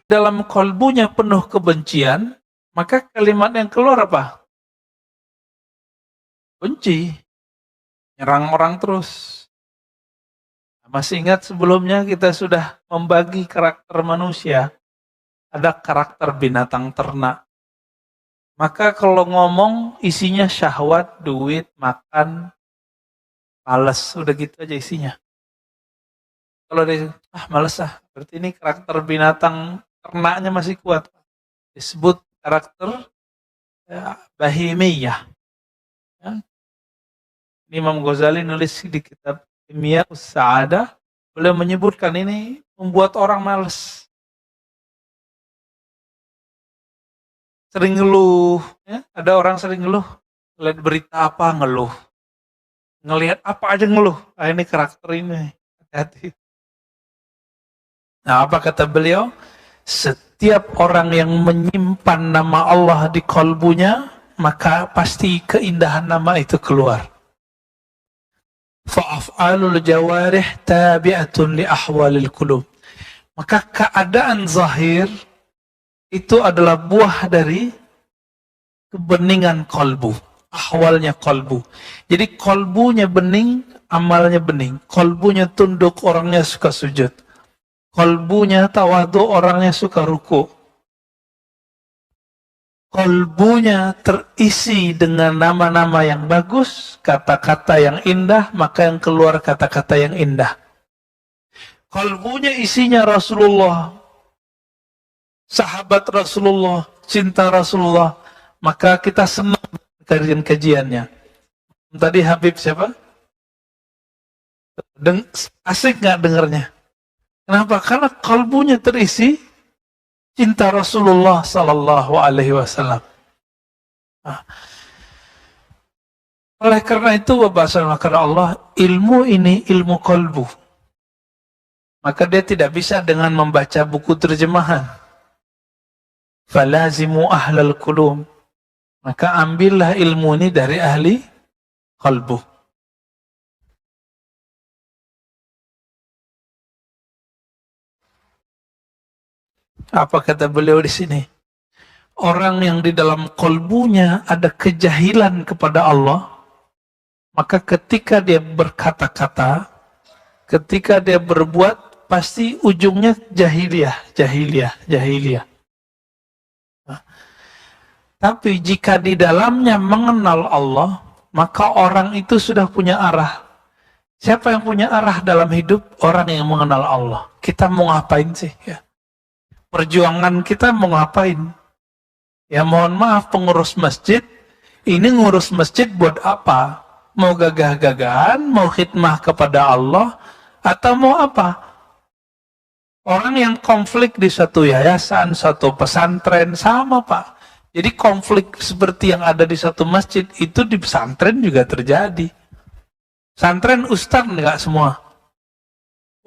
dalam kolbunya penuh kebencian, maka kalimat yang keluar apa? Benci, nyerang orang terus. Masih ingat sebelumnya kita sudah membagi karakter manusia, ada karakter binatang ternak. Maka kalau ngomong isinya syahwat, duit, makan, males, udah gitu aja isinya. Kalau dia, males berarti ini karakter binatang ternaknya masih kuat. Disebut karakter bahimiyah. Ya. Imam Ghazali nulis di kitab Kimia Us-Sa'adah, beliau menyebutkan ini membuat orang malas. Sering ngeluh, ya? Ada orang sering ngeluh, lihat berita apa ngeluh, ngelihat apa aja ngeluh. Ini karakter ini, hati-hati. Nah, apa kata beliau? Setiap orang yang menyimpan nama Allah di kolbunya, maka pasti keindahan nama itu keluar. Fa'af'alul jawarih tabi'atun li ahwalil qulub. Maka keadaan zahir itu adalah buah dari kebeningan kolbu, ahwalnya kolbu. Jadi kolbunya bening, amalnya bening. Kolbunya tunduk, orangnya suka sujud. Kolbunya tawadu, orangnya suka ruku. Kolbunya terisi dengan nama-nama yang bagus, kata-kata yang indah, maka yang keluar kata-kata yang indah. Kolbunya isinya Rasulullah, sahabat Rasulullah, cinta Rasulullah, maka kita senang kajian-kajiannya. Tadi Habib siapa? Asik nggak dengarnya? Kenapa? Karena kolbunya terisi cinta Rasulullah Sallallahu Alaihi Wasallam. Oleh karena itu, karena Allah, ilmu ini ilmu kolbu. Maka dia tidak bisa dengan membaca buku terjemahan. Falazimu ahlal qulub. Maka ambillah ilmu ini dari ahli qalbu. Apa kata beliau di sini? Orang yang di dalam qalbunya ada kejahilan kepada Allah, maka ketika dia berkata-kata, ketika dia berbuat, pasti ujungnya jahiliyah. Tapi jika di dalamnya mengenal Allah, maka orang itu sudah punya arah. Siapa yang punya arah dalam hidup? Orang yang mengenal Allah. Kita mau ngapain sih? Ya. Perjuangan kita mau ngapain? Ya mohon maaf, pengurus masjid, ini ngurus masjid buat apa? Mau gagah-gagahan, mau khidmah kepada Allah, atau mau apa? Orang yang konflik di satu yayasan, satu pesantren, sama Pak. Jadi konflik seperti yang ada di satu masjid, itu di pesantren juga terjadi. Pesantren ustadz enggak semua.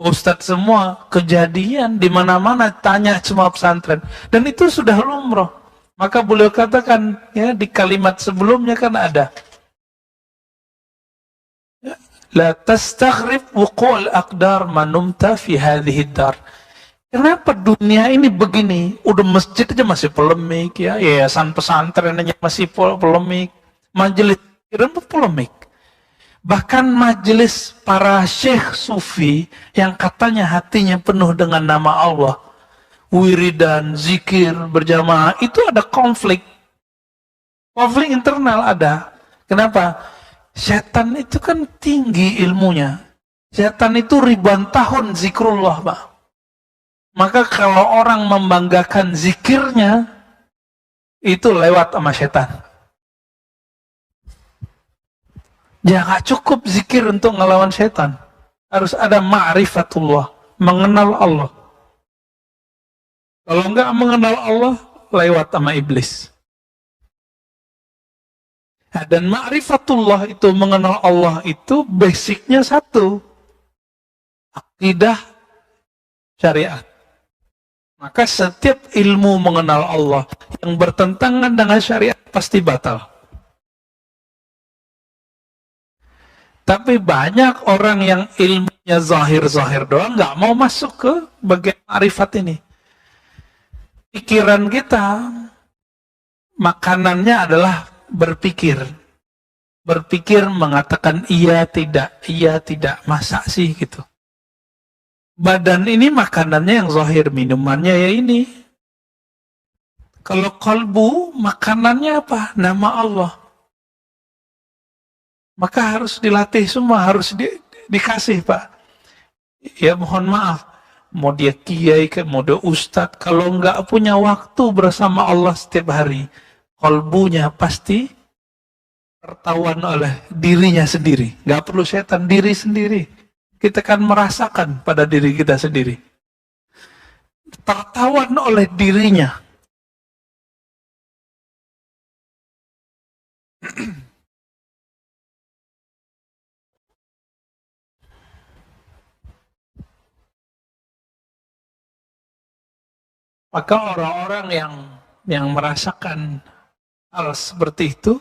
Ustadz semua, kejadian di mana-mana, tanya semua pesantren. Dan itu sudah lumrah. Maka beliau katakan, ya di kalimat sebelumnya kan ada. La tastaghrib wuqul aqdar manumta fi hadhihi dar. Kenapa dunia ini begini? Udah masjid aja masih polemik, ya yayasan pesantren aja masih polemik, majelis polemik. Bahkan majelis para syekh sufi yang katanya hatinya penuh dengan nama Allah, wiridan, zikir, berjamaah, itu ada konflik. Konflik internal ada. Kenapa? Setan itu kan tinggi ilmunya. Setan itu ribuan tahun zikrullah, Pak. Maka kalau orang membanggakan zikirnya, itu lewat sama setan. Ya gak cukup zikir untuk ngelawan setan. Harus ada ma'rifatullah, mengenal Allah. Kalau enggak mengenal Allah, lewat sama iblis. Nah, dan ma'rifatullah itu, mengenal Allah itu basicnya satu. Akidah syariat. Maka setiap ilmu mengenal Allah yang bertentangan dengan syariat pasti batal. Tapi banyak orang yang ilmunya zahir-zahir doang, nggak mau masuk ke bagian ma'rifat ini. Pikiran kita, makanannya adalah berpikir. Berpikir mengatakan iya tidak, masa sih gitu. Badan ini makanannya yang zahir, minumannya ya ini. Kalau kalbu, makanannya apa? Nama Allah. Maka harus dilatih semua, harus dikasih Pak. Ya mohon maaf, mau dia kiai, mau dia ustadz, kalau nggak punya waktu bersama Allah setiap hari, kalbunya pasti tertawan oleh dirinya sendiri. Nggak perlu setan, diri sendiri. Kita kan merasakan pada diri kita sendiri. Tertawan oleh dirinya. Maka orang-orang yang merasakan hal seperti itu,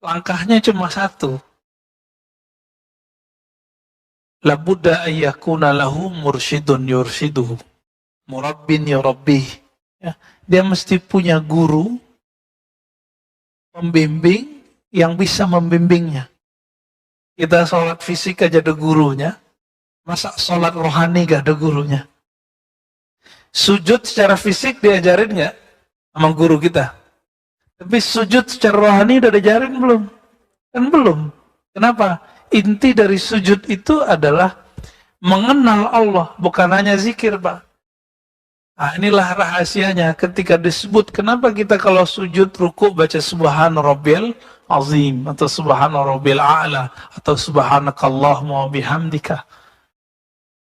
langkahnya cuma satu. La budda ayyakuna lahu mursyidun yursyiduhu. Murabbin yurabbih. Ya, dia mesti punya guru, pembimbing yang bisa membimbingnya. Kita sholat fisik aja ada gurunya, masa sholat rohani gak ada gurunya? Sujud secara fisik diajarin nggak sama guru kita? Tapi sujud secara rohani udah diajarin belum? Kan belum. Kenapa? Inti dari sujud itu adalah mengenal Allah, bukan hanya zikir, Pak. Nah, inilah rahasianya ketika disebut kenapa kita kalau sujud ruku baca subhana rabbiyal azim atau subhana rabbil a'la atau subhanakallahumma wa bihamdika.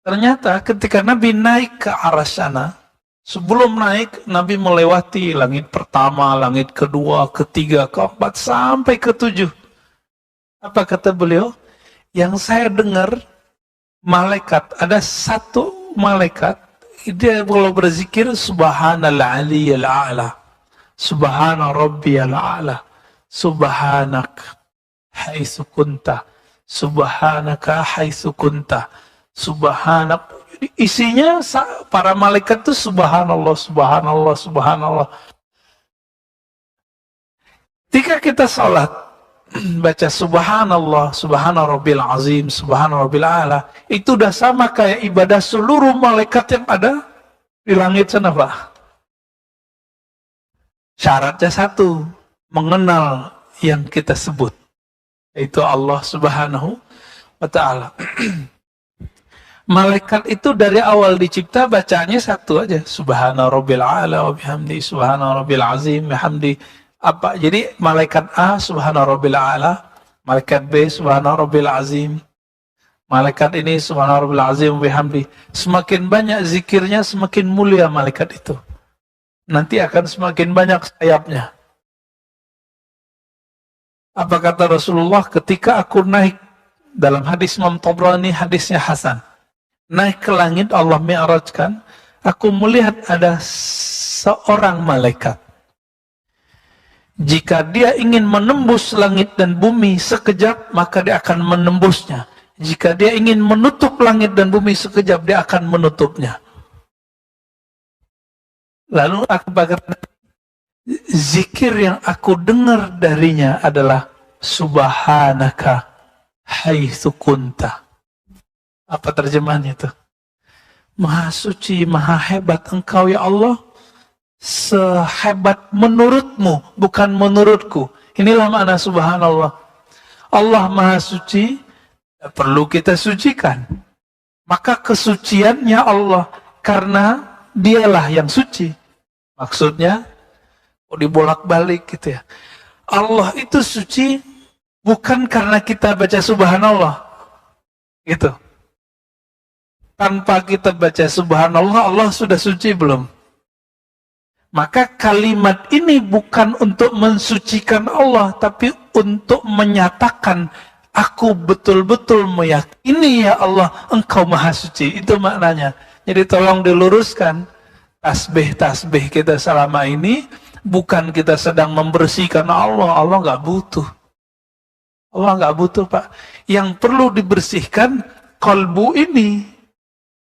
Ternyata ketika Nabi naik ke arah sana, sebelum naik, Nabi melewati langit pertama, langit kedua, ketiga, keempat, sampai ketujuh. Apa kata beliau? Yang saya dengar, malaikat, ada satu malaikat, dia kalau berzikir, subhanal aliyal a'la, subhana rabbiyal a'la, subhanak haitsu kunta, subhanaka haitsu kunta, subhanak. Isinya para malaikat itu subhanallah, subhanallah, subhanallah. Ketika kita sholat, baca subhanallah, subhana rabbil azim, subhana rabbil a'la, itu udah sama kayak ibadah seluruh malaikat yang ada di langit sana, Pak. Syaratnya satu, mengenal yang kita sebut, yaitu Allah subhanahu wa ta'ala. Malaikat itu dari awal dicipta bacanya satu aja, subhana rabbil a'la wa bihamdi, subhana rabbil azim bihamdi. Apa? Jadi malaikat A subhana rabbil a'la, malaikat B subhana rabbil azim, malaikat ini subhana rabbil azim bihamdi. Semakin banyak zikirnya, semakin mulia malaikat itu. Nanti akan semakin banyak sayapnya. Apa kata Rasulullah ketika aku naik, dalam hadis Imam Tabrani, hadisnya hasan, naik ke langit, Allah mi'rajkan, aku melihat ada seorang malaikat. Jika dia ingin menembus langit dan bumi sekejap, maka dia akan menembusnya. Jika dia ingin menutup langit dan bumi sekejap, dia akan menutupnya. Lalu aku berkata, zikir yang aku dengar darinya adalah subhanaka haitsu kunta. Apa terjemahannya itu? Maha suci, maha hebat engkau ya Allah, sehebat menurutmu, bukan menurutku. Inilah makna subhanallah. Allah maha suci, tidak perlu kita sucikan. Maka kesuciannya Allah, karena dialah yang suci. Maksudnya, dibolak-balik gitu ya. Allah itu suci, bukan karena kita baca subhanallah. Gitu. Tanpa kita baca subhanallah, Allah sudah suci belum? Maka kalimat ini bukan untuk mensucikan Allah, tapi untuk menyatakan, aku betul-betul meyakini ya Allah, engkau maha suci. Itu maknanya. Jadi tolong diluruskan, tasbih-tasbih kita selama ini, bukan kita sedang membersihkan Allah. Allah nggak butuh. Allah nggak butuh, Pak. Yang perlu dibersihkan, kalbu ini,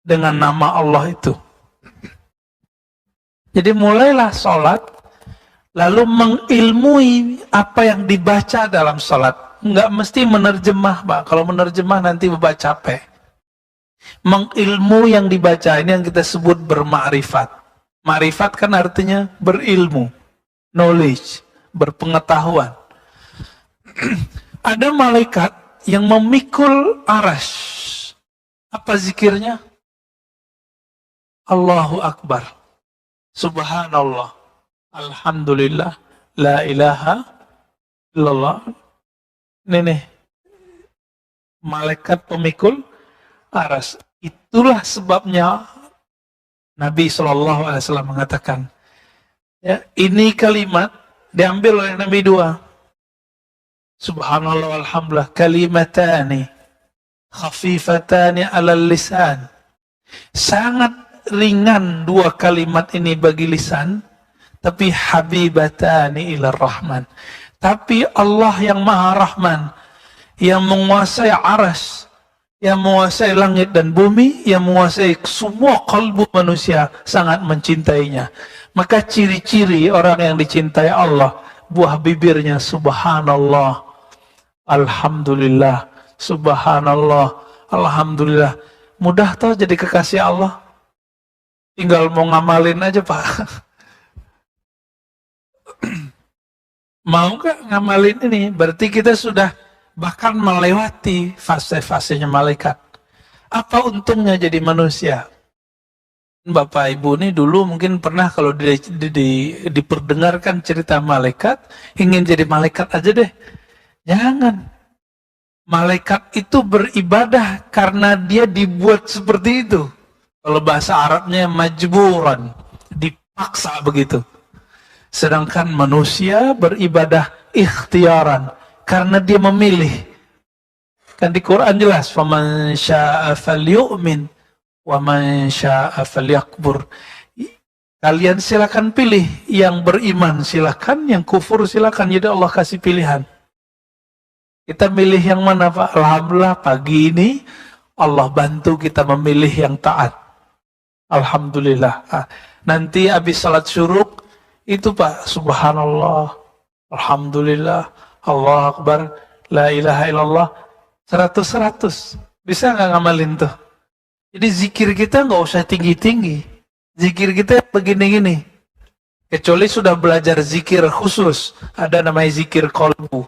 dengan nama Allah itu. Jadi mulailah sholat, lalu mengilmui apa yang dibaca dalam sholat. Nggak mesti menerjemah, Pak. Kalau menerjemah nanti bapak capek. Mengilmu yang dibaca, ini yang kita sebut bermakrifat. Makrifat kan artinya berilmu, knowledge, berpengetahuan. Ada malaikat yang memikul arasy. Apa zikirnya? Allahu Akbar, Subhanallah, Alhamdulillah, La ilaha illallah. Ini malaikat pemikul aras. Itulah sebabnya Nabi SAW mengatakan, ya, ini kalimat diambil oleh Nabi dua. Subhanallah walhamdulillah, kalimatani khafifatani alal lisan. Sangat ringan dua kalimat ini bagi lisan, tapi habibatani ila rahman. Tapi Allah yang maha rahman, yang menguasai aras, yang menguasai langit dan bumi, yang menguasai semua kalbu manusia, sangat mencintainya. Maka ciri-ciri orang yang dicintai Allah, buah bibirnya subhanallah, alhamdulillah, subhanallah, alhamdulillah. Mudah toh jadi kekasih Allah. Tinggal mau ngamalin aja, Pak. Mau gak ngamalin ini? Berarti kita sudah bahkan melewati fase-fasenya malaikat. Apa untungnya jadi manusia? Bapak Ibu ini dulu mungkin pernah kalau diperdengarkan cerita malaikat, ingin jadi malaikat aja deh. Jangan. Malaikat itu beribadah karena dia dibuat seperti itu. Kalau bahasa Arabnya majburan, dipaksa begitu. Sedangkan manusia beribadah ikhtiaran karena dia memilih. Kan di Quran jelas, faman syaa'a falyu'min wa man syaa'a falyakfur. Kalian silakan pilih, yang beriman silakan, yang kufur silakan. Jadi Allah kasih pilihan. Kita milih yang mana, Pak? Alhamdulillah pagi ini Allah bantu kita memilih yang taat. Alhamdulillah. Nanti habis salat syuruk itu, Pak, subhanallah, alhamdulillah, Allah Akbar, la ilaha illallah, 100-100. Bisa nggak ngamalin tuh? Jadi zikir kita nggak usah tinggi-tinggi. Zikir kita begini-gini. Kecuali sudah belajar zikir khusus. Ada namanya zikir kolbu.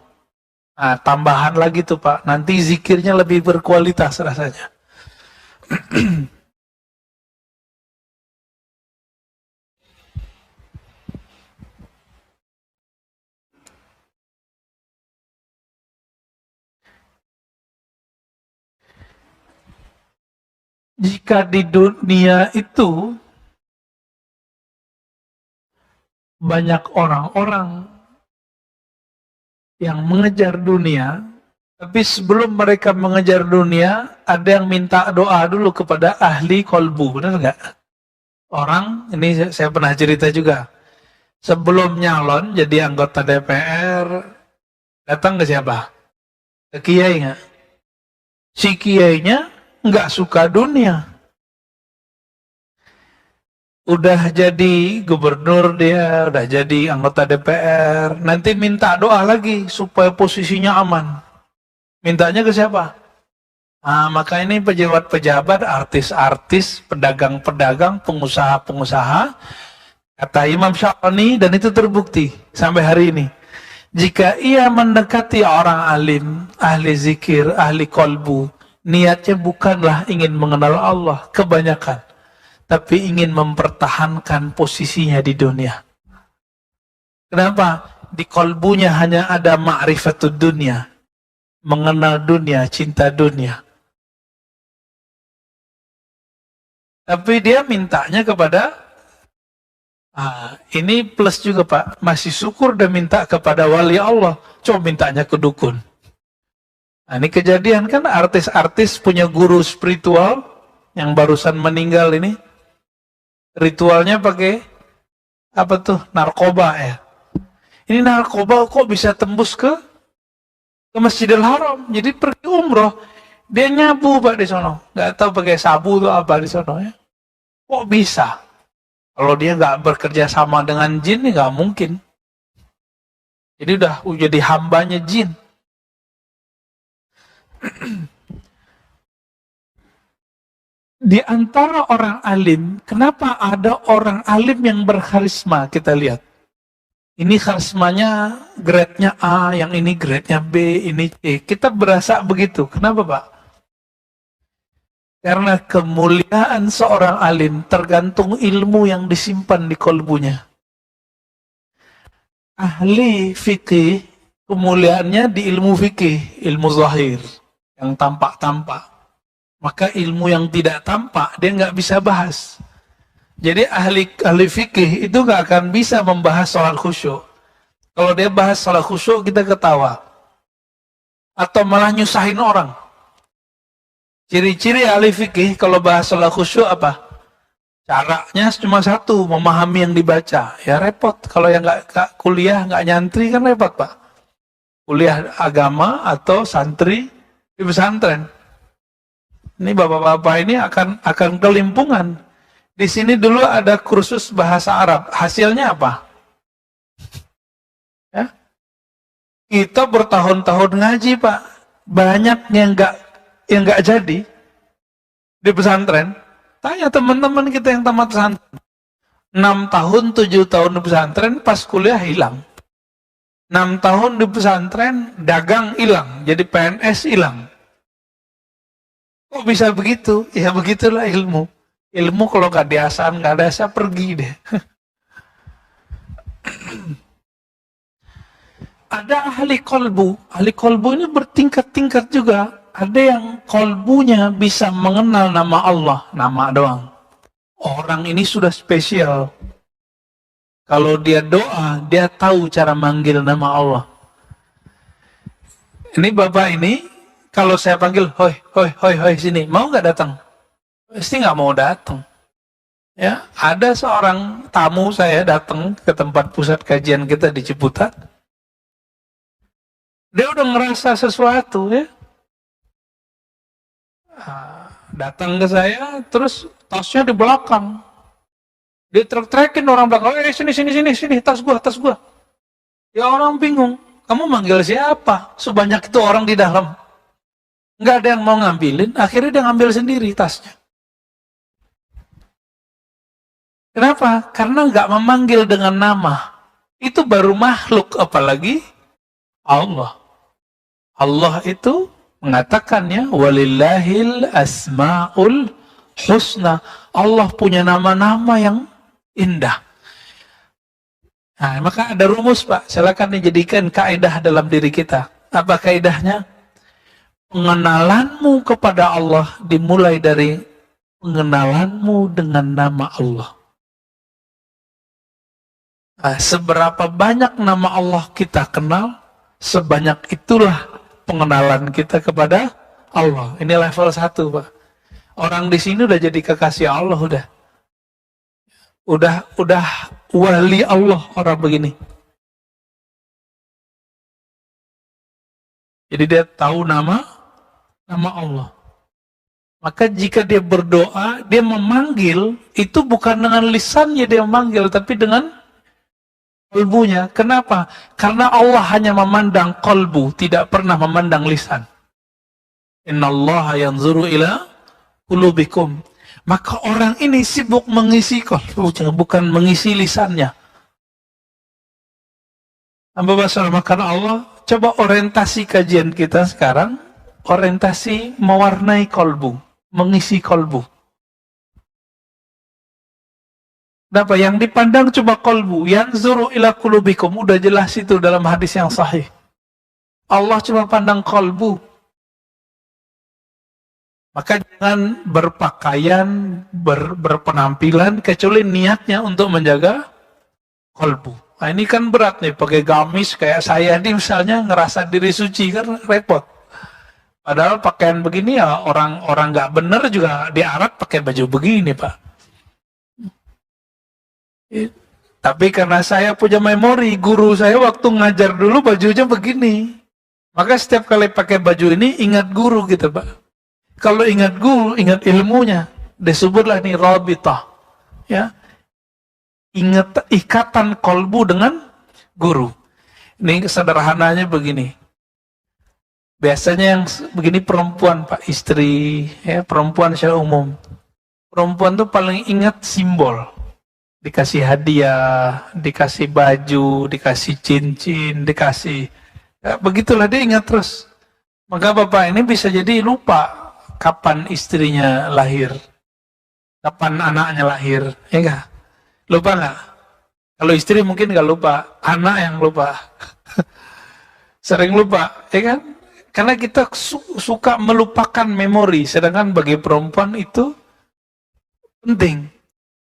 Nah, tambahan lagi tuh, Pak. Nanti zikirnya lebih berkualitas rasanya. Jika di dunia itu banyak orang-orang yang mengejar dunia, tapi sebelum mereka mengejar dunia, ada yang minta doa dulu kepada ahli kolbu, benar nggak? Orang, ini saya pernah cerita juga, sebelum nyalon jadi anggota DPR, datang ke siapa? Ke kiai nggak? Si kiainya nggak suka dunia. Udah jadi gubernur dia, udah jadi anggota DPR, nanti minta doa lagi supaya posisinya aman. Mintanya ke siapa? Nah, maka ini pejabat-pejabat, artis-artis, pedagang-pedagang, pengusaha-pengusaha, kata Imam Syafi'i, dan itu terbukti sampai hari ini. Jika ia mendekati orang alim, ahli zikir, ahli kolbu, niatnya bukanlah ingin mengenal Allah, kebanyakan, tapi ingin mempertahankan posisinya di dunia. Kenapa? Di kolbunya hanya ada ma'rifatud dunia, mengenal dunia, cinta dunia. Tapi dia mintanya kepada, ini plus juga, Pak, masih syukur dan minta kepada wali Allah, coba mintanya ke dukun. Nah, ini kejadian kan, artis-artis punya guru spiritual yang barusan meninggal ini, ritualnya pakai apa tuh, narkoba ya. Ini narkoba kok bisa tembus ke Masjidil Haram. Jadi pergi umroh, dia nyabu, Pak, di sono. Nggak tahu pakai sabu atau apa di sono ya. Kok bisa? Kalau dia nggak bekerja sama dengan jin, ya nggak mungkin. Jadi udah jadi hambanya jin. Di antara orang alim, kenapa ada orang alim yang berkarisma? Kita lihat. Ini karismanya grade-nya A, yang ini grade-nya B, ini C. Kita berasa begitu. Kenapa, Pak? Karena kemuliaan seorang alim tergantung ilmu yang disimpan di kolbunya. Ahli fikih, kemuliaannya di ilmu fikih, ilmu zahir, yang tampak-tampak. Maka ilmu yang tidak tampak, dia nggak bisa bahas. Jadi ahli fikih itu nggak akan bisa membahas soal khusyuk. Kalau dia bahas soal khusyuk, kita ketawa. Atau malah nyusahin orang. Ciri-ciri ahli fikih kalau bahas soal khusyuk apa? Caranya cuma satu, memahami yang dibaca. Ya repot. Kalau yang nggak kuliah, nggak nyantri kan repot, Pak. Kuliah agama atau santri di pesantren. Ini bapak-bapak ini akan kelimpungan. Di sini dulu ada kursus bahasa Arab. Hasilnya apa? Ya? Kita bertahun-tahun ngaji, Pak. Banyak yang nggak jadi di pesantren. Tanya teman-teman kita yang tamat pesantren. 6 tahun, 7 tahun di pesantren, pas kuliah hilang. 6 tahun di pesantren, dagang hilang. Jadi PNS hilang. Kok bisa begitu? Ya begitulah ilmu. Ilmu kalau nggak diasah, nggak ada asa, pergi deh. Ada ahli kolbu. Ahli kolbu ini bertingkat-tingkat juga. Ada yang kolbunya bisa mengenal nama Allah, nama doang. Orang ini sudah spesial. Kalau dia doa, dia tahu cara manggil nama Allah. Ini bapak ini, kalau saya panggil, hoi, hoi, hoi, hoi, sini, mau nggak datang? Pasti nggak mau datang. Ya, ada seorang tamu saya datang ke tempat pusat kajian kita di Ciputat. Dia udah ngerasa sesuatu ya. Datang ke saya, terus tasnya di belakang. Dia trek-trekin orang belakang, sini, tas gua. Ya orang bingung, kamu manggil siapa? Sebanyak itu orang di dalam. Nggak ada yang mau ngambilin, akhirnya dia ngambil sendiri tasnya. Kenapa? Karena nggak memanggil dengan nama. Itu baru makhluk, apalagi Allah. Allah itu mengatakannya, walillahil asma'ul husna. Allah punya nama-nama yang indah. Nah, maka ada rumus, Pak. Silakan dijadikan kaidah dalam diri kita. Apa kaidahnya? Pengenalanmu kepada Allah dimulai dari pengenalanmu dengan nama Allah. Nah, seberapa banyak nama Allah kita kenal, sebanyak itulah pengenalan kita kepada Allah. Ini level 1, Pak. Orang di sini udah jadi kekasih Allah, udah wali Allah orang begini. Jadi dia tahu nama Allah. Maka jika dia berdoa, dia memanggil, itu bukan dengan lisannya dia memanggil, tapi dengan kolbunya. Kenapa? Karena Allah hanya memandang kolbu, tidak pernah memandang lisan. Innallaha yanzuru ila qulubikum. Maka orang ini sibuk mengisi kolbunya, bukan mengisi lisannya. Hamba basar, maka Allah coba orientasi kajian kita sekarang, orientasi mewarnai kolbu, mengisi kolbu. Apa yang dipandang cuma kolbu, yanzuru ila qulubikum, udah jelas itu dalam hadis yang sahih. Allah cuma pandang kolbu. Maka jangan berpakaian, berpenampilan kecuali niatnya untuk menjaga kolbu. Nah, ini kan berat nih, pakai gamis kayak saya ini misalnya ngerasa diri suci kan repot. Padahal pakaian begini ya orang nggak bener juga di Arab pakai baju begini, Pak. Tapi karena saya punya memori, guru saya waktu ngajar dulu bajunya begini. Maka setiap kali pakai baju ini ingat guru gitu, Pak. Kalau ingat guru, ingat ilmunya, disebutlah ini rabitah. Ya. Ingat ikatan kolbu dengan guru. Ini sederhananya begini. Biasanya yang begini perempuan, Pak, istri, ya, perempuan secara umum. Perempuan tuh paling ingat simbol. Dikasih hadiah, dikasih baju, dikasih cincin, dikasih... Ya, begitulah dia ingat terus. Maka bapak ini bisa jadi lupa kapan istrinya lahir. Kapan anaknya lahir. Ya enggak? Lupa enggak? Kalau istri mungkin enggak lupa. Anak yang lupa. Sering lupa. Ya kan? Karena kita suka melupakan memori. Sedangkan bagi perempuan itu penting.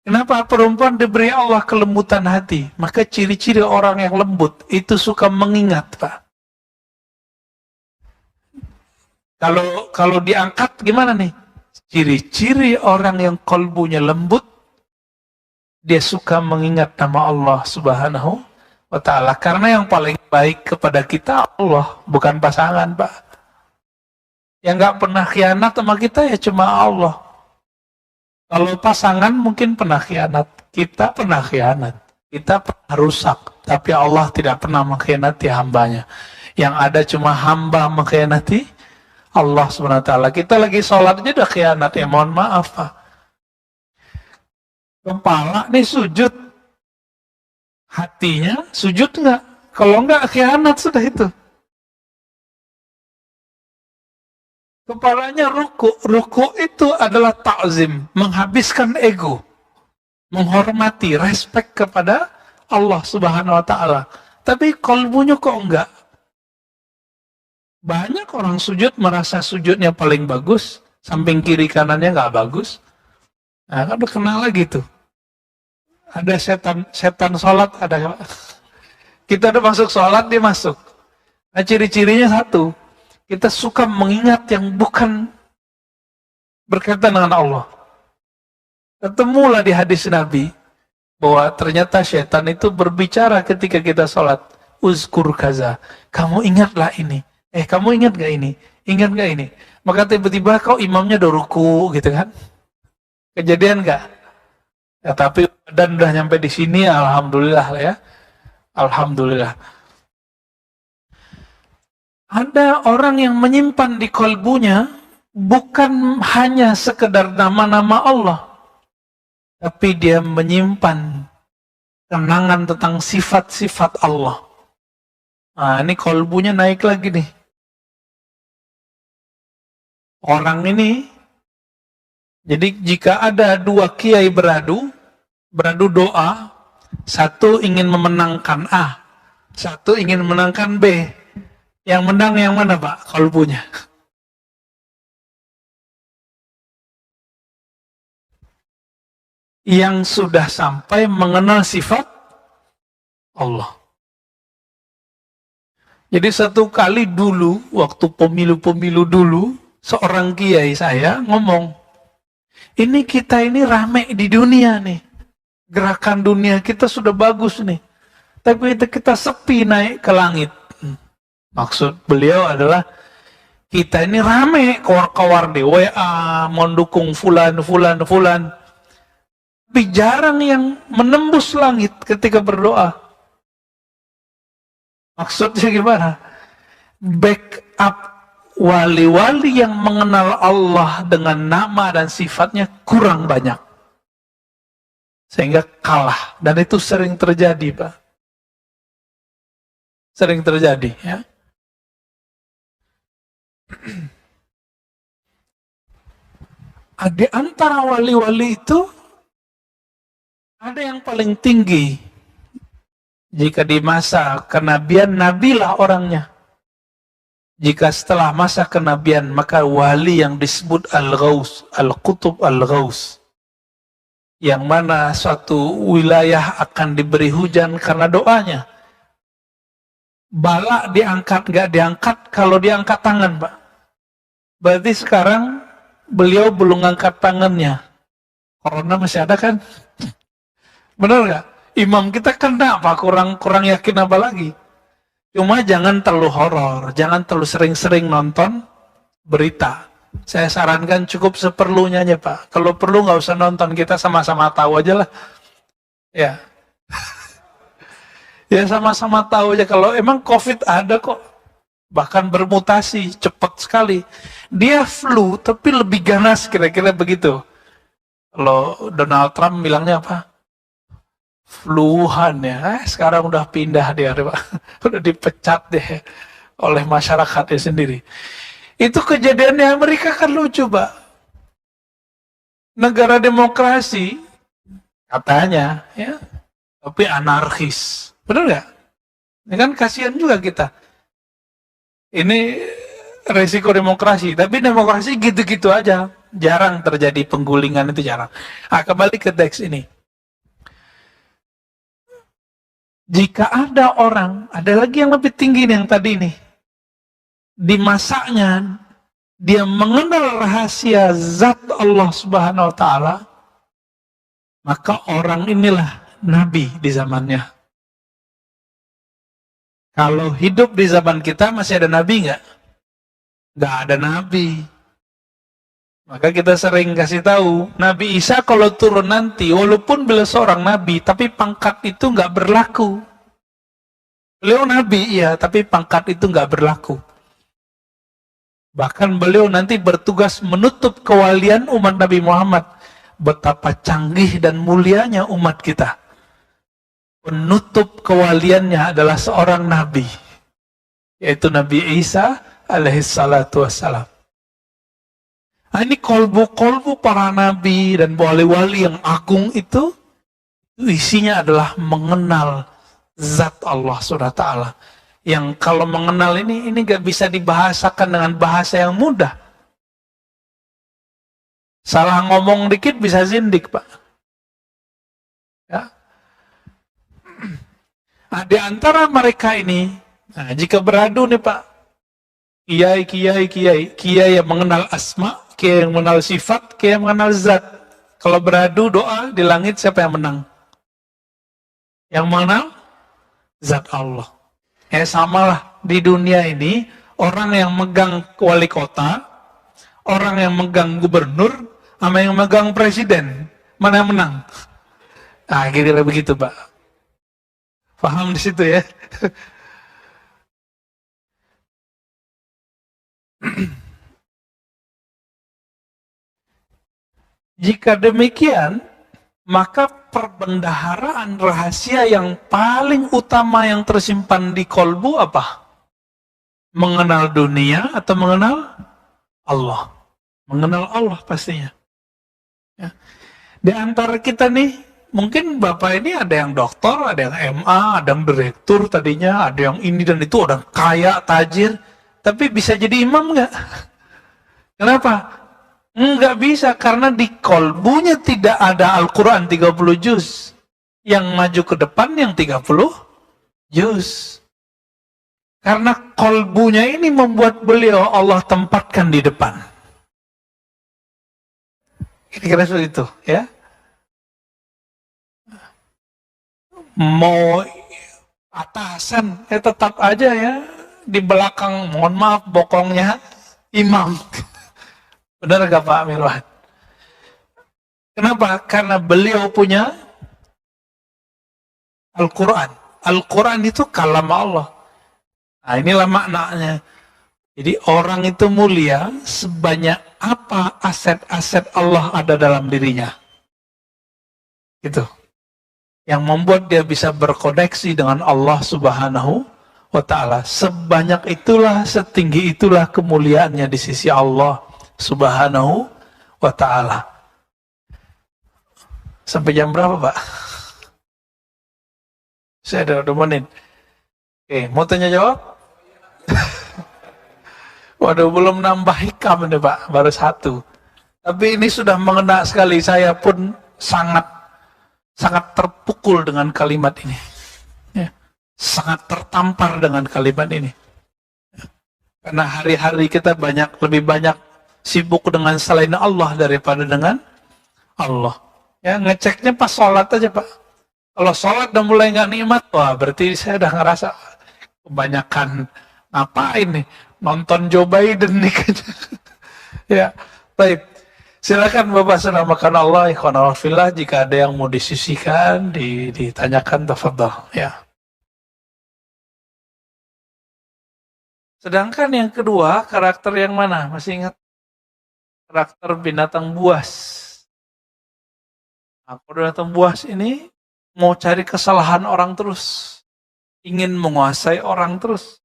Kenapa? Perempuan diberi Allah kelembutan hati. Maka ciri-ciri orang yang lembut itu suka mengingat, Pak. Kalau diangkat gimana nih? Ciri-ciri orang yang kolbunya lembut, dia suka mengingat nama Allah Subhanahu wa ta'ala. Karena yang paling baik kepada kita Allah, bukan pasangan, Pak. Yang gak pernah khianat sama kita ya cuma Allah. Kalau pasangan mungkin pernah khianat, kita pernah khianat, kita pernah rusak, tapi Allah tidak pernah mengkhianati hambanya. Yang ada cuma hamba mengkhianati Allah SWT. Kita lagi sholat aja udah khianat, ya mohon maaf, Pak. Kepala nih sujud, hatinya sujud enggak? Kalau enggak khianat sudah itu. Kepalanya ruku. Ruku itu adalah ta'zim, menghabiskan ego, menghormati, respek kepada Allah Subhanahu wa ta'ala. Tapi kalbunya kok enggak? Banyak orang sujud merasa sujudnya paling bagus, samping kiri kanannya enggak bagus. Nah, kan udah kenal lagi tuh. Ada setan sholat, ada. Kita udah masuk sholat, dia masuk. Nah, ciri-cirinya satu. Kita suka mengingat yang bukan berkaitan dengan Allah. Ketemulah di hadis Nabi bahwa ternyata syaitan itu berbicara ketika kita sholat. Uzkur kaza. Kamu ingatlah ini. Kamu ingat gak ini? Ingat gak ini? Maka tiba-tiba kau imamnya udah ruku gitu kan? Kejadian gak? Ya, tapi dan udah nyampe di sini, alhamdulillah lah ya. Alhamdulillah. Ada orang yang menyimpan di kolbunya bukan hanya sekedar nama-nama Allah, tapi dia menyimpan kenangan tentang sifat-sifat Allah. Nah, ini kolbunya naik lagi nih. Orang ini, jadi jika ada dua kiai beradu doa, satu ingin memenangkan A, satu ingin memenangkan B. Yang menang yang mana, Pak? Kolbunya. Yang sudah sampai mengenal sifat Allah. Jadi satu kali dulu, waktu pemilu-pemilu dulu, seorang kiai saya ngomong, ini kita ini rame di dunia nih. Gerakan dunia kita sudah bagus nih. Tapi kita sepi naik ke langit. Maksud beliau adalah kita ini rame kawar-kawar di WA, mendukung fulan. Tapi jarang yang menembus langit ketika berdoa. Maksudnya gimana? Backup wali-wali yang mengenal Allah dengan nama dan sifatnya kurang banyak. Sehingga kalah. Dan itu sering terjadi, Pak. Sering terjadi, ya. Di antara wali-wali itu ada yang paling tinggi. Jika di masa kenabian, nabilah orangnya. Jika setelah masa kenabian, maka wali yang disebut Al-Ghaus, Al-Qutub Al-Ghaus. Yang mana suatu wilayah akan diberi hujan karena doanya. Bala diangkat, gak diangkat, kalau diangkat tangan, Pak. Berarti sekarang beliau belum angkat tangannya. Corona masih ada kan? Benar gak? Imam kita kena apa? Kurang yakin apa lagi? Cuma jangan terlalu horor, jangan terlalu sering-sering nonton berita. Saya sarankan cukup seperlunya aja, Pak. Kalau perlu nggak usah nonton, kita sama-sama tahu aja lah. Ya, Ya sama-sama tahu aja kalau emang COVID ada kok. Bahkan bermutasi cepat sekali. Dia flu tapi lebih ganas kira-kira begitu. Kalau Donald Trump bilangnya apa? Fluhan ya. Sekarang udah pindah dia, Pak. Udah dipecat deh oleh masyarakatnya sendiri. Itu kejadiannya Amerika kan lucu, Pak. Negara demokrasi katanya ya, tapi anarkis. Benar nggak? Ini kan kasihan juga kita. Ini resiko demokrasi, tapi demokrasi gitu-gitu aja. Jarang terjadi penggulingan, itu jarang. Kembali ke teks ini. Jika ada orang, ada lagi yang lebih tinggi nih yang tadi nih. Di masanya, dia mengenal rahasia zat Allah Subhanahu wa Ta'ala, maka orang inilah nabi di zamannya. Kalau hidup di zaman kita masih ada nabi nggak? Nggak ada nabi. Maka kita sering kasih tahu, Nabi Isa kalau turun nanti, walaupun beliau seorang nabi, tapi pangkat itu nggak berlaku. Beliau nabi, iya, tapi pangkat itu nggak berlaku. Bahkan beliau nanti bertugas menutup kewalian umat Nabi Muhammad. Betapa canggih dan mulianya umat kita. Penutup kewaliannya adalah seorang nabi, yaitu Nabi Isa alaihissalatu wassalam. Nah, ini kolbu-kolbu para nabi dan wali-wali yang agung itu isinya adalah mengenal zat Allah SWT. Yang kalau mengenal ini gak bisa dibahasakan dengan bahasa yang mudah. Salah ngomong dikit bisa zindik, Pak. Ya. Nah, di antara mereka ini, nah, jika beradu nih Pak, kiai yang mengenal asma, kiai yang mengenal sifat, kiai yang mengenal zat. Kalau beradu doa di langit, siapa yang menang? Yang mengenal zat Allah. Ya samalah di dunia ini, orang yang megang wali kota, orang yang megang gubernur, sama yang megang presiden, mana yang menang? Nah, kira-kira begitu, Pak. Paham di situ ya? Jika demikian, maka perbendaharaan rahasia yang paling utama yang tersimpan di kolbu apa? Mengenal dunia atau mengenal Allah? Mengenal Allah pastinya. Ya. Di antara kita nih, mungkin Bapak ini ada yang doktor, ada yang MA, ada yang direktur tadinya, ada yang ini dan itu, orang kaya, tajir, tapi bisa jadi imam nggak? Kenapa? Nggak bisa, karena di kolbunya tidak ada Al-Quran 30 juz. Yang maju ke depan yang 30 juz. Karena kolbunya ini membuat beliau Allah tempatkan di depan. Kira-kira seperti itu, ya. Mau atasan, tetap aja ya, di belakang, mohon maaf, bokongnya imam. Benar gak Pak Mirwan? Kenapa? Karena beliau punya Al-Quran. Al-Quran itu kalam Allah. Nah, inilah maknanya. Jadi orang itu mulia sebanyak apa aset-aset Allah ada dalam dirinya. Gitu. Yang membuat dia bisa berkoneksi dengan Allah Subhanahu wa Ta'ala. Sebanyak itulah, setinggi itulah kemuliaannya di sisi Allah Subhanahu wa Ta'ala. Sampai jam berapa, Pak? Saya udah menit. Oke, mau tanya jawab? Waduh, belum nambah hikam nih Pak, baru satu. Tapi ini sudah mengena sekali, saya pun sangat terpukul dengan kalimat ini. Ya, sangat tertampar dengan kalimat ini. Ya, karena hari-hari kita lebih banyak sibuk dengan selain Allah daripada dengan Allah. Ya, ngeceknya pas sholat aja Pak. Kalau sholat udah mulai nggak nikmat, wah berarti saya udah ngerasa kebanyakan ngapain nih, nonton Joe Biden nih. Ya, baik. Silakan Bapak sedang makan Allah, ikhwan fillah, jika ada yang mau disisihkan, ditanyakan, tafadhol ya. Sedangkan yang kedua, karakter yang mana? Masih ingat? Karakter binatang buas. Nah, binatang buas ini mau cari kesalahan orang terus. Ingin menguasai orang terus.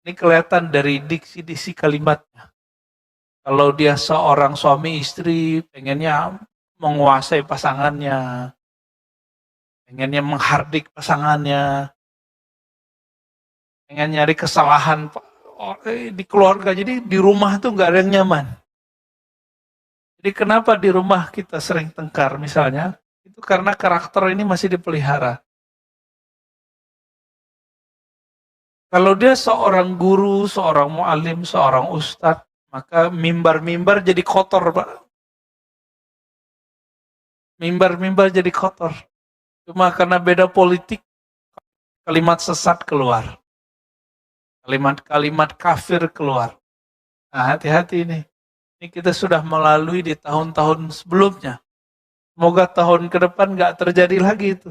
Ini kelihatan dari diksi-diksi kalimatnya. Kalau dia seorang suami istri, pengennya menguasai pasangannya, pengennya menghardik pasangannya, pengen nyari kesalahan di keluarga. Jadi di rumah tuh nggak ada yang nyaman. Jadi kenapa di rumah kita sering tengkar misalnya, itu karena karakter ini masih dipelihara. Kalau dia seorang guru, seorang mu'alim, seorang ustadz, maka mimbar-mimbar jadi kotor, Pak. Mimbar-mimbar jadi kotor. Cuma karena beda politik, kalimat sesat keluar. Kalimat-kalimat kafir keluar. Nah, hati-hati ini. Ini kita sudah melalui di tahun-tahun sebelumnya. Semoga tahun ke depan nggak terjadi lagi itu.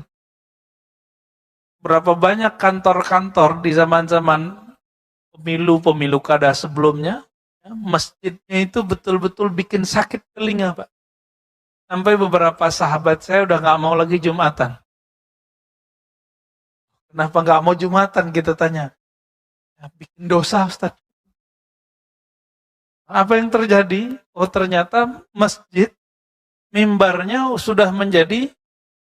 Berapa banyak kantor-kantor di zaman-zaman pemilu kada sebelumnya, masjidnya itu betul-betul bikin sakit telinga, Pak. Sampai beberapa sahabat saya udah nggak mau lagi Jumatan. Kenapa nggak mau Jumatan, kita tanya. Ya, bikin dosa, Ustaz. Apa yang terjadi? Oh, ternyata masjid, mimbarnya sudah menjadi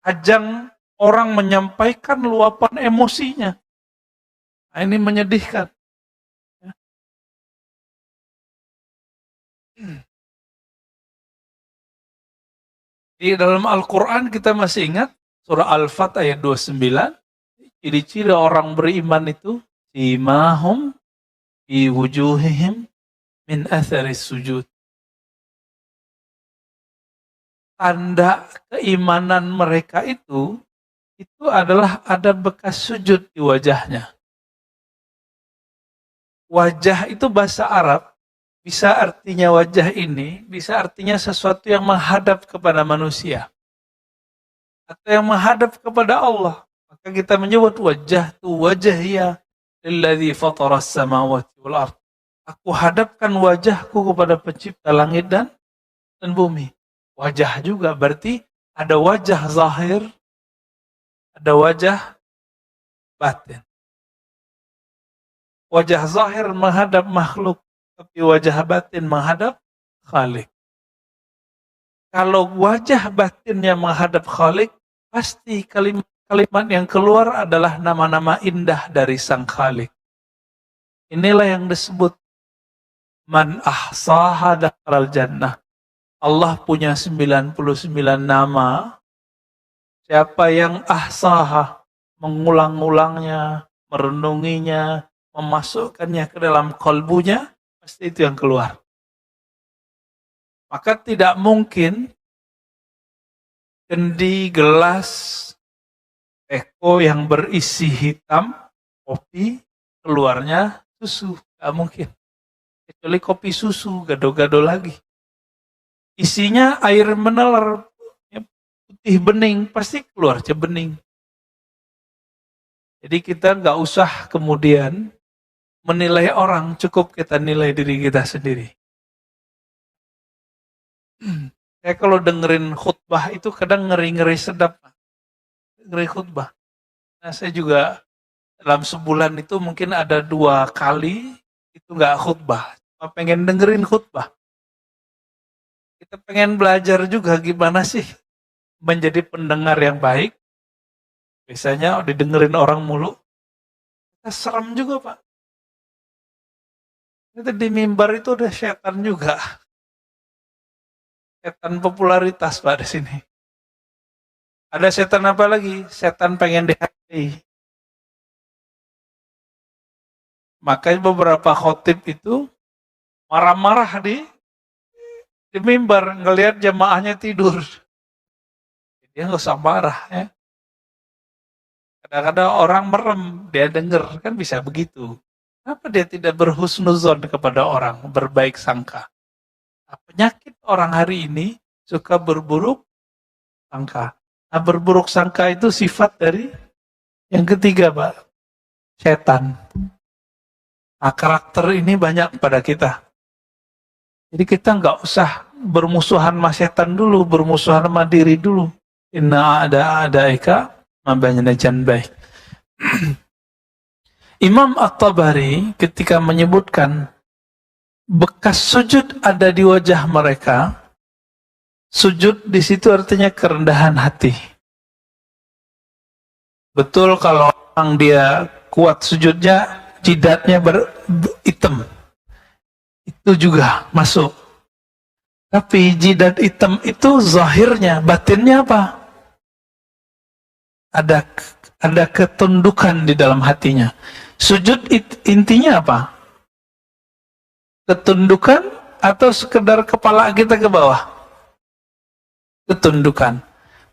ajang orang menyampaikan luapan emosinya. Nah, ini menyedihkan. Di dalam Al-Quran kita masih ingat surah Al-Fat ayat 29, ciri-ciri orang beriman itu simahum fi wujuhihim min atharis sujud. Tanda keimanan mereka itu adalah ada bekas sujud di wajahnya. Wajah itu bahasa Arab, bisa artinya wajah ini, bisa artinya sesuatu yang menghadap kepada manusia. Atau yang menghadap kepada Allah. Maka kita menyebut wajah tu wajahya lilladzi fataras samawati wal ardh. Aku hadapkan wajahku kepada pencipta langit dan bumi. Wajah juga berarti ada wajah zahir, ada wajah batin. Wajah zahir menghadap makhluk, tapi wajah batin menghadap Khalik. Kalau wajah batinnya menghadap Khalik, pasti kalimat yang keluar adalah nama-nama indah dari Sang Khalik. Inilah yang disebut man ahsaha dakharal jannah. Allah punya 99 nama. Siapa yang ahsaha, mengulang-ulangnya, merenunginya, memasukkannya ke dalam kalbunya, pasti itu yang keluar. Maka tidak mungkin kendi gelas teko yang berisi hitam, kopi, keluarnya susu. Tidak mungkin. Kecuali kopi susu, gado-gado lagi. Isinya air menelar, putih bening, pasti keluar bening. Jadi kita nggak usah kemudian menilai orang, cukup kita nilai diri kita sendiri. Saya kalau dengerin khutbah itu kadang ngeri-ngeri sedap. Ngeri khutbah. Nah, saya juga dalam sebulan itu mungkin ada 2 kali itu nggak khutbah. Cuma pengen dengerin khutbah. Kita pengen belajar juga gimana sih menjadi pendengar yang baik. Biasanya didengerin orang mulu. Kita serem juga, Pak. Itu di mimbar itu ada setan juga. Setan popularitas, Pak, di sini. Ada setan apa lagi? Setan pengen dihargai. Makanya beberapa khotib itu marah-marah di mimbar, ngelihat jamaahnya tidur. Dia nggak usah marah ya. Kadang-kadang orang merem, dia denger, kan bisa begitu. Kenapa dia tidak berhusnuzon kepada orang, berbaik sangka? Nah, penyakit orang hari ini suka berburuk sangka. Nah, berburuk sangka itu sifat dari yang ketiga, Pak, setan. Nah, karakter ini banyak pada kita. Jadi kita nggak usah bermusuhan sama setan dulu, bermusuhan sama diri dulu. Inna ada eka mabanyana janbai. Imam At-Tabari ketika menyebutkan bekas sujud ada di wajah mereka, sujud di situ artinya kerendahan hati. Betul kalau orang dia kuat sujudnya, jidatnya hitam. Itu juga masuk. Tapi jidat hitam itu zahirnya, batinnya apa? Ada ketundukan di dalam hatinya. Sujud intinya apa? Ketundukan atau sekedar kepala kita ke bawah? Ketundukan.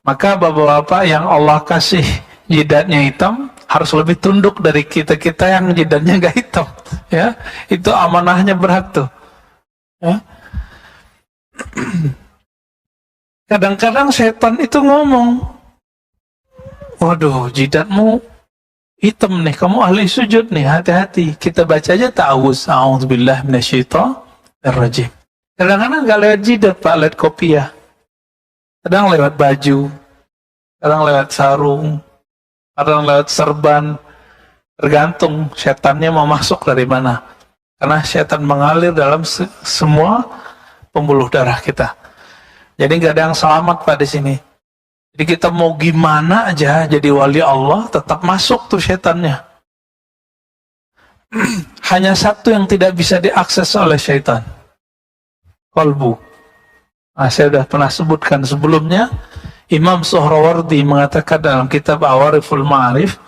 Maka bapak-bapak yang Allah kasih jidatnya hitam harus lebih tunduk dari kita-kita yang jidatnya nggak hitam. Ya, itu amanahnya berat tuh. Ya. Kadang-kadang setan itu ngomong, waduh, jidatmu hitam nih, kamu ahli sujud nih, hati-hati. Kita baca aja ta'awuz, a'udzubillah minasyaitonirrajim. Kadang-kadang nggak lewat jidat, Pak, lewat kopiah. Kadang lewat baju, kadang lewat sarung, kadang lewat serban. Tergantung setannya mau masuk dari mana. Karena setan mengalir dalam semua pembuluh darah kita. Jadi nggak ada yang selamat pada sini. Jadi kita mau gimana aja jadi wali Allah, tetap masuk tuh setannya. Hanya satu yang tidak bisa diakses oleh setan. Qalbu. Nah, saya sudah pernah sebutkan sebelumnya, Imam Suhrawardi mengatakan dalam kitab Awariful Ma'arif,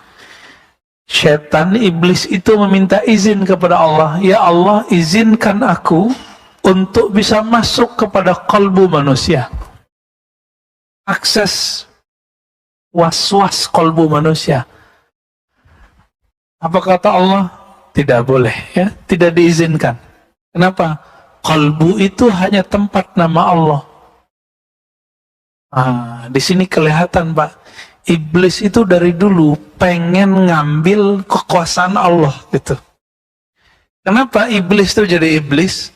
setan iblis itu meminta izin kepada Allah, ya Allah, izinkan aku untuk bisa masuk kepada kalbu manusia. Akses was-was kalbu manusia. Apa kata Allah? Tidak boleh, ya, tidak diizinkan. Kenapa? Kalbu itu hanya tempat nama Allah. Di sini kelihatan, Pak, iblis itu dari dulu pengen ngambil kekuasaan Allah, gitu. Kenapa iblis itu jadi iblis?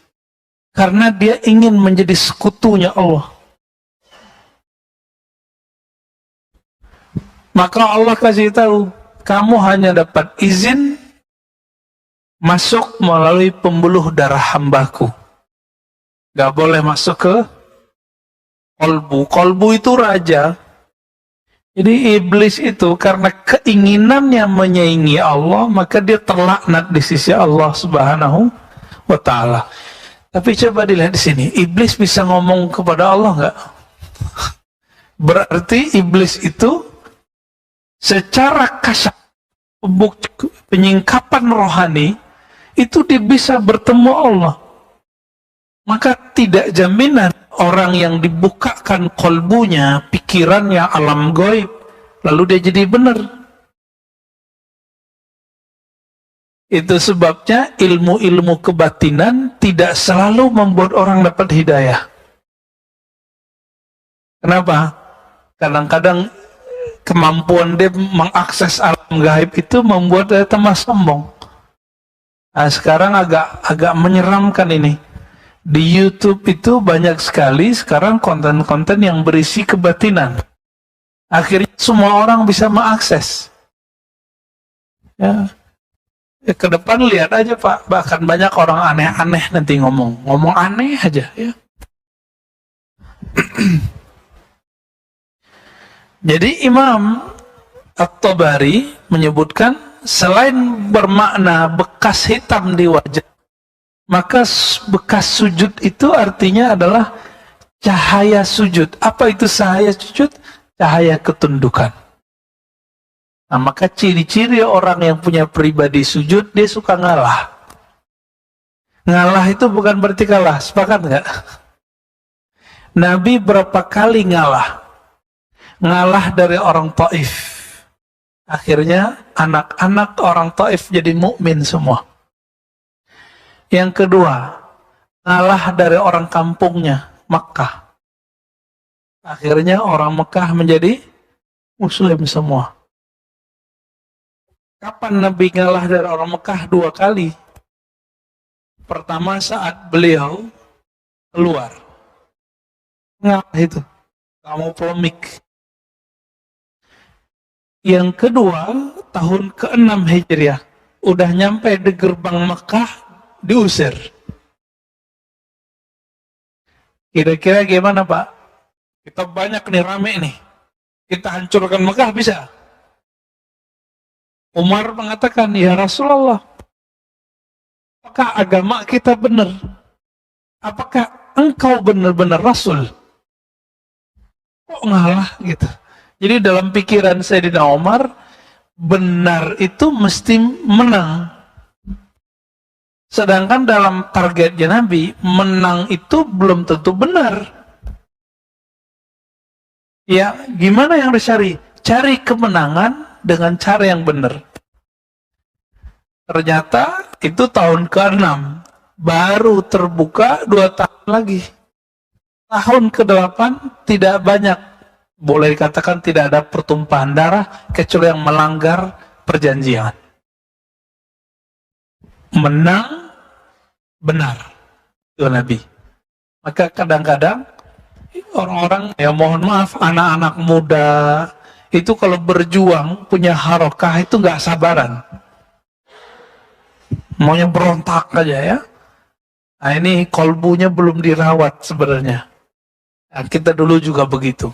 Karena dia ingin menjadi sekutunya Allah. Maka Allah kasih tahu, kamu hanya dapat izin masuk melalui pembuluh darah hambaku. Gak boleh masuk ke kolbu. Kolbu itu raja. Jadi iblis itu karena keinginannya menyaingi Allah, maka dia terlaknat di sisi Allah Subhanahu wa Ta'ala. Tapi coba dilihat di sini, iblis bisa ngomong kepada Allah nggak? Berarti iblis itu secara kasar, penyingkapan rohani, itu dia bisa bertemu Allah. Maka tidak jaminan orang yang dibukakan kolbunya, pikirannya alam gaib, lalu dia jadi benar. Itu sebabnya ilmu-ilmu kebatinan tidak selalu membuat orang dapat hidayah. Kenapa? Kadang-kadang kemampuan dia mengakses alam gaib itu membuat dia tambah sombong. Nah, sekarang agak menyeramkan ini. Di YouTube itu banyak sekali sekarang konten-konten yang berisi kebatinan. Akhirnya semua orang bisa mengakses. Ya. Ke depan lihat aja, Pak, bahkan banyak orang aneh-aneh nanti ngomong aneh aja, ya. Jadi Imam At-Tabari menyebutkan selain bermakna bekas hitam di wajah, maka bekas sujud itu artinya adalah cahaya sujud. Apa itu cahaya sujud? Cahaya ketundukan. Nah, maka ciri-ciri orang yang punya pribadi sujud, dia suka ngalah. Ngalah itu bukan berarti kalah, sepakat nggak? Nabi berapa kali ngalah? Ngalah dari orang Taif. Akhirnya anak-anak orang Taif jadi mukmin semua. Yang kedua, ngalah dari orang kampungnya, Makkah. Akhirnya orang Mekah menjadi Muslim semua. Kapan Nabi ngalah dari orang Mekah? 2 kali. Pertama saat beliau keluar. Ngalah itu. Kamu polemik. Yang kedua, tahun ke-6 Hijriah. Udah nyampe di gerbang Mekah, diusir. Kira-kira gimana, Pak? Kita banyak nih, rame nih. Kita hancurkan Mekah, bisa? Umar mengatakan, ya Rasulullah, apakah agama kita benar? Apakah engkau benar-benar Rasul? Kok ngalah gitu? Jadi dalam pikiran Sayyidina Umar, benar itu mesti menang. Sedangkan dalam targetnya Nabi, menang itu belum tentu benar. Ya, gimana yang dicari? Cari kemenangan dengan cara yang benar. Ternyata itu tahun ke-6. Baru terbuka 2 tahun lagi. Tahun ke-8 tidak banyak. Boleh dikatakan tidak ada pertumpahan darah kecuali yang melanggar perjanjian. Menang benar itu Nabi. Maka kadang-kadang orang-orang, ya mohon maaf, anak-anak muda itu kalau berjuang punya harokah itu nggak sabaran, maunya berontak aja ya. Nah ini kolbunya belum dirawat sebenarnya. Nah, kita dulu juga begitu.